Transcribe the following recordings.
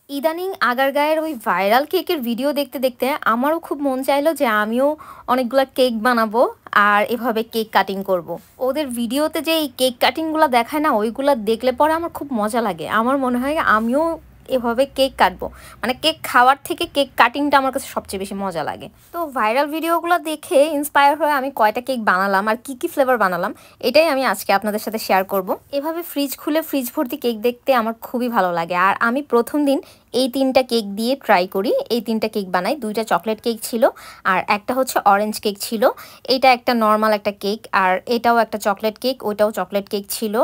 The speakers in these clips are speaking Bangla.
ইদানিং আগারগাঁয়ের ওই ভাইরাল কেকের ভিডিও দেখতে দেখতে আমারও খুব মন চাইলো যে আমিও অনেকগুলো কেক বানাবো আর এভাবে কেক কাটিং করব। ওদের ভিডিওতে যে এই কেক কাটিংগুলো দেখায় না, ওইগুলো দেখলে পরে আমার খুব মজা লাগে। আমার মনে হয় আমিও এভাবে কেক কাটবো, মানে কেক খাওয়ার থেকে কেক কাটিংটা আমার কাছে সবচেয়ে বেশি মজা লাগে। তো ভাইরাল ভিডিওগুলো দেখে ইন্সপায়ার হয়ে আমি কয়টা কেক বানালাম আর কি ফ্লেভার বানালাম এটাই আমি আজকে আপনাদের সাথে শেয়ার করব। এভাবে ফ্রিজ খুলে ফ্রিজ ভর্তি কেক দেখতে আমার খুবই ভালো লাগে। আর আমি প্রথম দিন এই 3টা কেক দিয়ে ট্রাই করি, এই 3টা কেক বানাই। 2টা চকলেট কেক ছিল আর একটা হচ্ছে অরেঞ্জ কেক ছিল। এটা একটা নর্মাল একটা কেক, আর এটাও একটা চকলেট কেক, ওইটাও চকলেট কেক ছিল।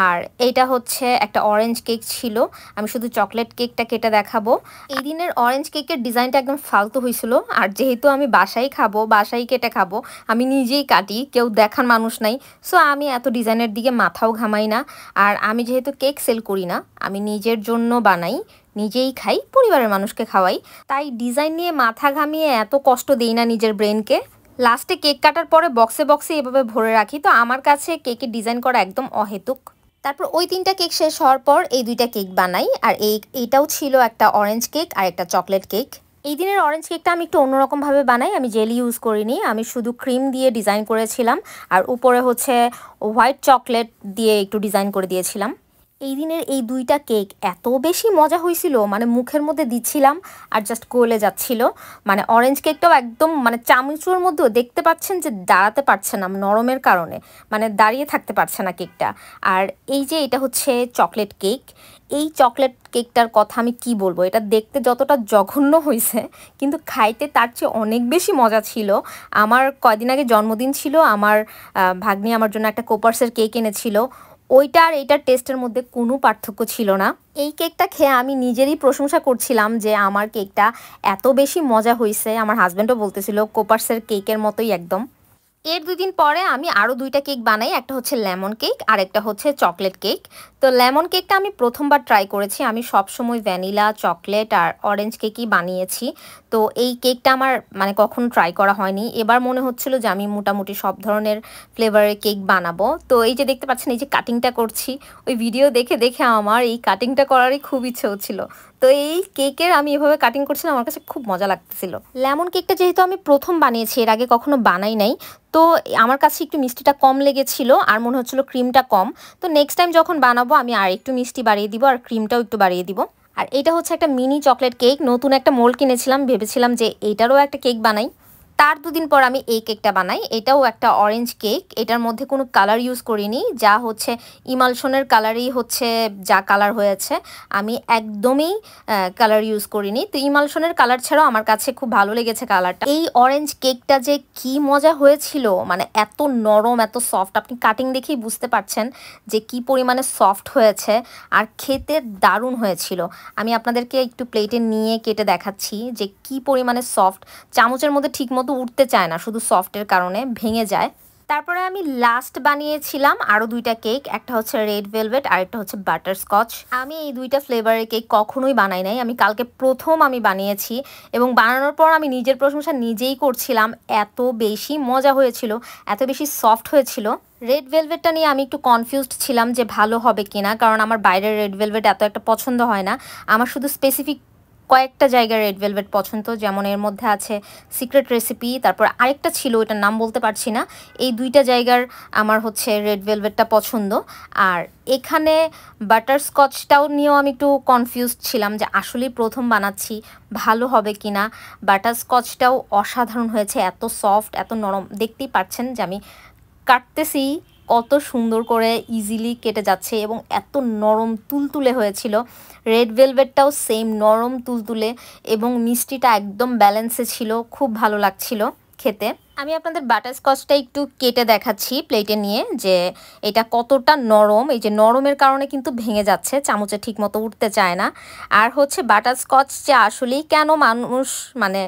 আর এইটা হচ্ছে একটা অরেঞ্জ কেক ছিল। আমি শুধু চকলেট কেকটা কেটে দেখাবো। এই দিনের অরেঞ্জ কেকের ডিজাইনটা একদম ফালতু হয়েছিল, আর যেহেতু আমি বাসায় খাবো, বাসায় কেটে খাবো, আমি নিজেই কাটি, কেউ দেখার মানুষ নাই, সো আমি এত ডিজাইনের দিকে মাথাও ঘামাই না। আর আমি যেহেতু কেক সেল করি না, আমি নিজের জন্য বানাই, নিজেই খাই, পরিবারের মানুষকে খাওয়াই, তাই ডিজাইন নিয়ে মাথা ঘামিয়ে এত কষ্ট দিই না নিজের ব্রেনকে। লাস্টে কেক কাটার পরে বক্সে বক্সে এভাবে ভরে রাখি। তো আমার কাছে কেকের ডিজাইন করা একদম অহেতুক। তারপর ওই 3টা কেক শেষ হওয়ার পর এই 2টা কেক বানাই। আর এইটাও ছিল একটা অরেঞ্জ কেক আর একটা চকলেট কেক। এই দিনের অরেঞ্জ কেকটা আমি একটু অন্যরকমভাবে বানাই, আমি জেলি ইউজ করিনি, আমি শুধু ক্রিম দিয়ে ডিজাইন করেছিলাম আর উপরে হচ্ছে হোয়াইট চকলেট দিয়ে একটু ডিজাইন করে দিয়েছিলাম। এই দিনের এই 2টা কেক এত বেশি মজা হয়েছিল, মানে মুখের মধ্যে দিচ্ছিলাম আর জাস্ট গলে যাচ্ছিল। মানে অরেঞ্জ কেকটাও একদম মানে চামচের মধ্যেও দেখতে পাচ্ছেন যে দাঁড়াতে পারছে না নরমের কারণে, মানে দাঁড়িয়ে থাকতে পারছে না কেকটা। আর এই যে এটা হচ্ছে চকলেট কেক, এই চকলেট কেকটার কথা আমি কি বলবো, এটা দেখতে যতটা জঘন্য হয়েছে কিন্তু খাইতে তার চেয়ে অনেক বেশি মজা ছিল। আমার কয়দিন আগে জন্মদিন ছিল, আমার ভাগ্নি আমার জন্য একটা কোপার্সের কেক এনেছিল। ওইটা আর এইটার টেস্টের মধ্যে কোনো পার্থক্য ছিল না। এই কেকটা খেয়ে আমি নিজেরই প্রশংসা করছিলাম যে আমার কেকটা এত বেশি মজা হয়েছে। আমার হাজব্যান্ডও বলতেছিল কোপার্সের কেকের মতোই একদম। এর 2 দিন পরে আমি আরও 2টা কেক বানাই, একটা হচ্ছে লেমন কেক আর একটা হচ্ছে চকলেট কেক। তো লেমন কেকটা আমি প্রথমবার ট্রাই করেছি, আমি সবসময় ভ্যানিলা, চকলেট আর অরেঞ্জ কেকই বানিয়েছি। তো এই কেকটা আমার মানে কখনো ট্রাই করা হয়নি। এবার মনে হচ্ছিল যে আমি মোটামুটি সব ধরনের ফ্লেভারের কেক বানাবো। তো এই যে দেখতে পাচ্ছেন, এই যে কাটিংটা করছি, ওই ভিডিও দেখে দেখে আমার এই কাটিংটা করারই খুব ইচ্ছে হচ্ছিল। তো এই কেকের আমি এভাবে কাটিং করছিলাম, আমার কাছে খুব মজা লাগতেছিল। লেমন কেকটা যেহেতু আমি প্রথম বানিয়েছি, এর আগে কখনো বানাই নাই, তো আমার কাছে একটু মিষ্টিটা কম লেগেছিল আর মনে হচ্ছিল ক্রিমটা কম। তো নেক্সট টাইম যখন বানাবো আমি আর একটু মিষ্টি বাড়িয়ে দিব আর ক্রিমটাও একটু বাড়িয়ে দিব। আর এটা হচ্ছে একটা মিনি চকলেট কেক, নতুন একটা মোল্ড কিনেছিলাম, ভেবেছিলাম যে এইটারও একটা কেক বানাই। তার 2 দিন পর আমি এই কেকটা বানাই, এটাও একটা অরেঞ্জ কেক। এটার মধ্যে কোনো কালার ইউজ করিনি, যা হচ্ছে ইমালশনের কালারই হচ্ছে যা কালার হয়েছে, আমি একদমই কালার ইউজ করিনি। তো ইমালশনের কালার ছাড়াও আমার কাছে খুব ভালো লেগেছে কালারটা। এই অরেঞ্জ কেকটা যে কি মজা হয়েছিল, মানে এত নরম, এত সফট, আপনি কাটিং দেখেই বুঝতে পারছেন যে কি পরিমাণে সফট হয়েছে আর খেতে দারুণ হয়েছিল। আমি আপনাদেরকে একটু প্লেটে নিয়ে কেটে দেখাচ্ছি যে কি পরিমাণে সফট, চামচের মধ্যে ঠিক মতো উঠতে চায় না, শুধু সফটের কারণে ভেঙে যায়। তারপরে আমি লাস্ট বানিয়েছিলাম আরও 2টা কেক, একটা হচ্ছে রেড ভেলভেট আর একটা হচ্ছে বাটারস্কচ। আমি এই 2টা ফ্লেভারের কেক কখনোই বানাই নাই, আমি কালকে প্রথম আমি বানিয়েছি এবং বানানোর পর আমি নিজের প্রশংসা নিজেই করছিলাম, এত বেশি মজা হয়েছিল, এত বেশি সফট হয়েছিল। রেড ভেলভেটটা নিয়ে আমি একটু কনফিউজড ছিলাম যে ভালো হবে কিনা, কারণ আমার বাইরের রেড ভেলভেট এত একটা পছন্দ হয় না, আমার শুধু স্পেসিফিক কয়েকটা জায়গায় রেড ভেলভেট পছন্দ, যেমন এর মধ্যে আছে সিক্রেট রেসিপি, তারপর আরেকটা ছিল ওইটার নাম বলতে পারছি না। এই 2টা জায়গার আমার হচ্ছে রেড ভেলভেটটা পছন্দ। আর এখানে বাটারস্কচটাও নিয়েও আমি একটু কনফিউজড ছিলাম যে আসলেই প্রথম বানাচ্ছি, ভালো হবে কিনা। বাটারস্কচটাও অসাধারণ হয়েছে, এত সফট, এত নরম, দেখতেই পাচ্ছেন যে আমি কাটতেছি কত সুন্দর করে ইজিলি কেটে যাচ্ছে এবং এত নরম তুলতুলে হয়েছিল। রেড ভেলভেটটাও সেম নরম তুলতুলে এবং মিষ্টিটা একদম ব্যালেন্সে ছিল, খুব ভালো লাগছিল খেতে। আমি আপনাদের বাটারস্কচটা একটু কেটে দেখাচ্ছি প্লেটে নিয়ে যে এটা কতটা নরম। এই যে নরমের কারণে কিন্তু ভেঙে যাচ্ছে, চামচে ঠিক মতো উঠতে চায় না। আর হচ্ছে বাটারস্কচ যে আসলেই কেন মানুষ মানে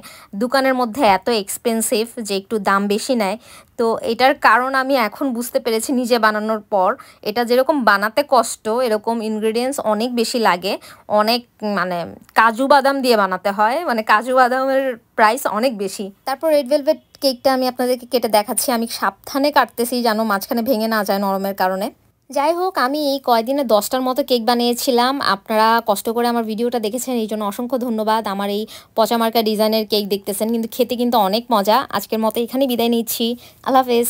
দোকানের মধ্যে এত এক্সপেন্সিভ, যে একটু দাম বেশি নেয়, তো এটার কারণ আমি এখন বুঝতে পেরেছি নিজে বানানোর পর। এটা যেরকম বানাতে কষ্ট, এরকম ইনগ্রেডিয়েন্টস অনেক বেশি লাগে, অনেক মানে কাজু বাদাম দিয়ে বানাতে হয়, মানে কাজু বাদামের প্রাইস অনেক বেশি। তারপর রেড ভেলভেট কেকটা আমি আপনাদেরকে কেটে দেখাচ্ছি, আমি সাবধানে কাটতেছি যেন মাঝখানে ভেঙে না যায় নরমের কারণে। যাই হোক, আমি এই কয়দিনে 10টার মতো কেক বানিয়েছিলাম। আপনারা কষ্ট করে আমার ভিডিওটা দেখেছেন, এই জন্য অসংখ্য ধন্যবাদ। আমার এই পচামার্কা ডিজাইনের কেক দেখতেছেন, কিন্তু খেতে কিন্তু অনেক মজা। আজকের মতো এখানেই বিদায় নিচ্ছি। আল্লাহ হাফেজ।